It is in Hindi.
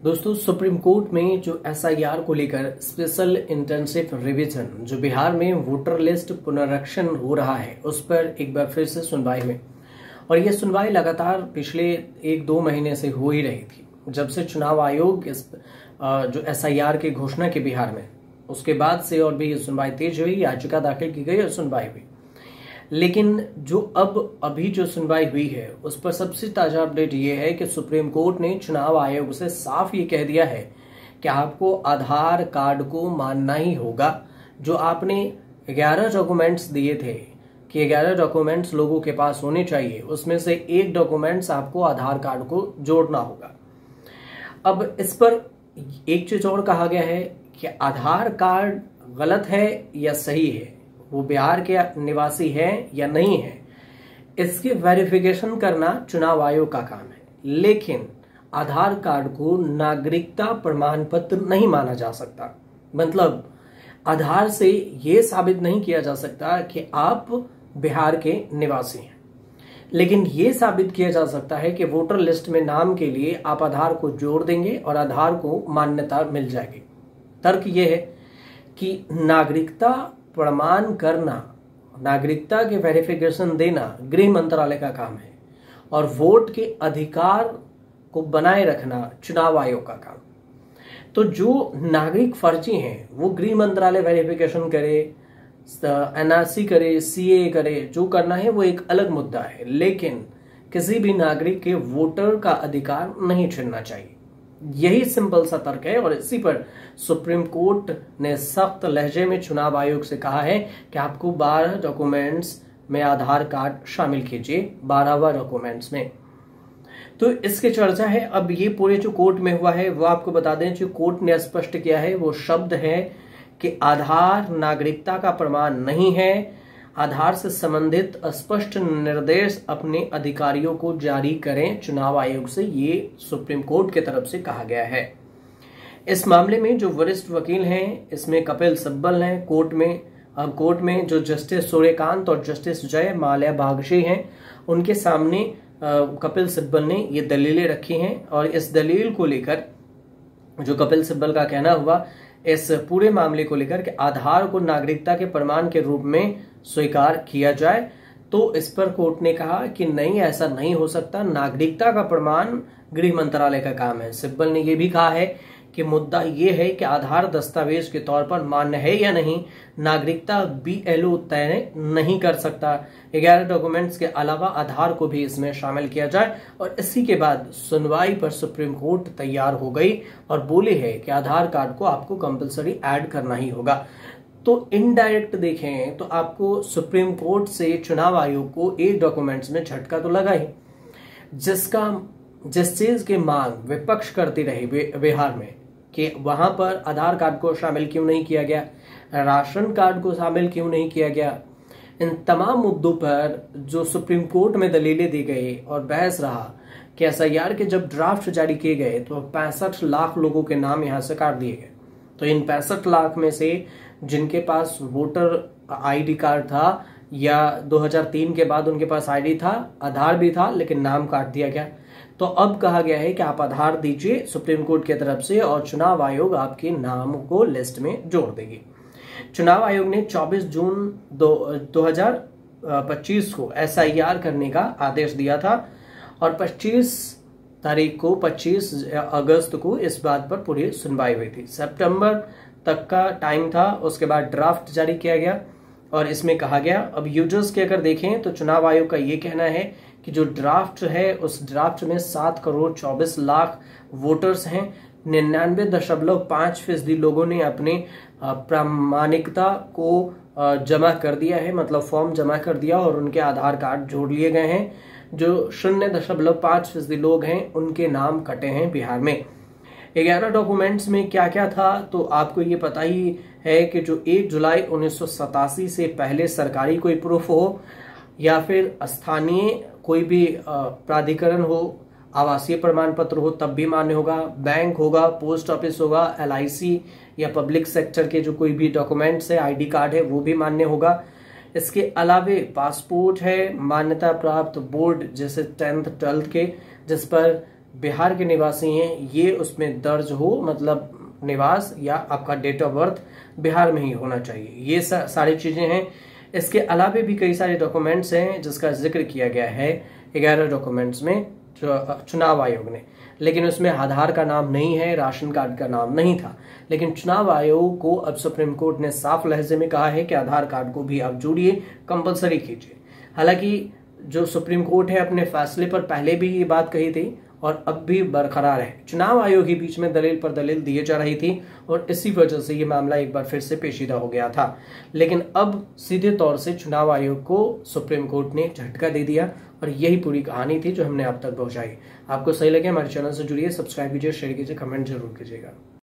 दोस्तों, सुप्रीम कोर्ट में जो एसआईआर को लेकर स्पेशल इंटेंसिव रिवीजन जो बिहार में वोटर लिस्ट पुनरीक्षण हो रहा है उस पर एक बार फिर से सुनवाई हुई। और यह सुनवाई लगातार पिछले 1-2 महीने से हो ही रही थी। जब से चुनाव आयोग इस जो एसआईआर की घोषणा की बिहार में, उसके बाद से और भी सुनवाई तेज हुई, याचिका दाखिल की गई और सुनवाई हुई। लेकिन जो अभी जो सुनवाई हुई है उस पर सबसे ताजा अपडेट ये है कि सुप्रीम कोर्ट ने चुनाव आयोग से साफ ये कह दिया है कि आपको आधार कार्ड को मानना ही होगा। जो आपने 11 डॉक्यूमेंट्स दिए थे कि 11 डॉक्यूमेंट्स लोगों के पास होने चाहिए, उसमें से एक डॉक्यूमेंट्स आपको आधार कार्ड को जोड़ना होगा। अब इस पर एक चीज और कहा गया है कि आधार कार्ड गलत है या सही है, वो बिहार के निवासी है या नहीं है, इसकी वेरिफिकेशन करना चुनाव आयोग का काम है। लेकिन आधार कार्ड को नागरिकता प्रमाण पत्र नहीं माना जा सकता। मतलब आधार से ये साबित नहीं किया जा सकता कि आप बिहार के निवासी हैं, लेकिन ये साबित किया जा सकता है कि वोटर लिस्ट में नाम के लिए आप आधार को जोड़ देंगे और आधार को मान्यता मिल जाएगी। तर्क ये है कि नागरिकता प्रमाण करना, नागरिकता के वेरिफिकेशन देना गृह मंत्रालय का काम है और वोट के अधिकार को बनाए रखना चुनाव आयोग का काम। तो जो नागरिक फर्जी हैं वो गृह मंत्रालय वेरिफिकेशन करे, एनआरसी करे, सीए करे, जो करना है वो एक अलग मुद्दा है। लेकिन किसी भी नागरिक के वोटर का अधिकार नहीं छीनना चाहिए। यही सिंपल सा तर्क है और इसी पर सुप्रीम कोर्ट ने सख्त लहजे में चुनाव आयोग से कहा है कि आपको 12 डॉक्यूमेंट्स में आधार कार्ड शामिल कीजिए, 12वां डॉक्यूमेंट्स में। तो इसकी चर्चा है। अब ये पूरे जो कोर्ट में हुआ है वो आपको बता दें, जो कोर्ट ने स्पष्ट किया है वो शब्द है कि आधार नागरिकता का प्रमाण नहीं है। आधार से संबंधित स्पष्ट निर्देश अपने अधिकारियों को जारी करें चुनाव आयोग से, ये सुप्रीम कोर्ट की तरफ से कहा गया है। इस मामले में जो वरिष्ठ वकील हैं इसमें कपिल सिब्बल हैं। कोर्ट में जो जस्टिस सूर्यकांत और जस्टिस जय माल्या बागशी हैं, उनके सामने कपिल सिब्बल ने ये दलीलें रखी हैं। और इस दलील को लेकर जो कपिल सिब्बल का कहना हुआ, इस पूरे मामले को लेकर कि आधार को नागरिकता के प्रमाण के रूप में स्वीकार किया जाए, तो इस पर कोर्ट ने कहा कि नहीं, ऐसा नहीं हो सकता। नागरिकता का प्रमाण गृह मंत्रालय का काम है। सिब्बल ने यह भी कहा है कि मुद्दा यह है कि आधार दस्तावेज के तौर पर मान्य है या नहीं, नागरिकता बीएलओ तय नहीं कर सकता। 11 डॉक्यूमेंट्स के अलावा आधार को भी इसमें शामिल किया जाए। और इसी के बाद सुनवाई पर सुप्रीम कोर्ट तैयार हो गई और बोले है कि आधार कार्ड को आपको कंपलसरी ऐड करना ही होगा। तो इनडायरेक्ट देखें तो आपको सुप्रीम कोर्ट से चुनाव आयोग को 1 डॉक्यूमेंट्स में झटका तो लगा ही, जिस चीज की मांग विपक्ष करती रही बिहार में कि वहां पर आधार कार्ड को शामिल क्यों नहीं किया गया, राशन कार्ड को शामिल क्यों नहीं किया गया, इन तमाम मुद्दों पर जो सुप्रीम कोर्ट में दलीलें दी गई और बहस रहा कि एसआईआर के जब ड्राफ्ट जारी किए गए तो 65 लाख लोगों के नाम यहां से काट दिए गए। तो इन 65 लाख में से जिनके पास वोटर आईडी कार्ड था या 2003 के बाद उनके पास आईडी था, आधार भी था, लेकिन नाम काट दिया गया। तो अब कहा गया है कि आप आधार दीजिए सुप्रीम कोर्ट की तरफ से और चुनाव आयोग आपके नाम को लिस्ट में जोड़ देगी। चुनाव आयोग ने 24 जून 2025 को एसआईआर करने का आदेश दिया था और 25 अगस्त को इस बात पर पूरी सुनवाई हुई थी। सितंबर तक का टाइम था, उसके बाद ड्राफ्ट जारी किया गया और इसमें कहा गया, अब यूजर्स के अगर देखें तो चुनाव आयोग का ये कहना है कि जो ड्राफ्ट है उस ड्राफ्ट में 7 करोड़ 24 लाख वोटर्स हैं। 99.5% लोगों ने अपने प्रामाणिकता को जमा कर दिया है, मतलब फॉर्म जमा कर दिया और उनके आधार कार्ड जोड़ लिए गए हैं। जो 0.5% लोग हैं उनके नाम कटे हैं बिहार में। 11 डॉक्यूमेंट्स में क्या क्या था तो आपको ये पता ही है कि जो 1 जुलाई 1987 से पहले सरकारी कोई प्रूफ हो या फिर स्थानीय कोई भी प्राधिकरण हो, आवासीय प्रमाण पत्र हो तब भी मान्य होगा, बैंक होगा, पोस्ट ऑफिस होगा, एलआईसी या पब्लिक सेक्टर के जो कोई भी डॉक्यूमेंट्स है, आईडी कार्ड है, वो भी मान्य होगा। इसके अलावे पासपोर्ट है, मान्यता प्राप्त बोर्ड जैसे 10th 12th के, जिस पर बिहार के निवासी हैं ये उसमें दर्ज हो, मतलब निवास या आपका डेट ऑफ बर्थ बिहार में ही होना चाहिए। ये सारी चीजें हैं। इसके अलावा भी कई सारे डॉक्यूमेंट्स हैं जिसका जिक्र किया गया है 11 डॉक्यूमेंट्स में चुनाव आयोग ने, लेकिन उसमें आधार का नाम नहीं है, राशन कार्ड का नाम नहीं था। लेकिन चुनाव आयोग को अब सुप्रीम कोर्ट ने साफ लहजे में कहा है कि आधार कार्ड को भी आप जोड़िए, कंपलसरी कीजिए। हालांकि जो सुप्रीम कोर्ट है अपने फैसले पर पहले भी ये बात कही थी और अब भी बरकरार है। चुनाव आयोग ही बीच में दलील पर दलील दिए जा रही थी और इसी वजह से ये मामला एक बार फिर से पेचीदा हो गया था। लेकिन अब सीधे तौर से चुनाव आयोग को सुप्रीम कोर्ट ने झटका दे दिया और यही पूरी कहानी थी जो हमने आप तक पहुंचाई। आपको सही लगे हमारे चैनल से जुड़िए, सब्सक्राइब कीजिए, शेयर कीजिए, कमेंट जरूर कीजिएगा।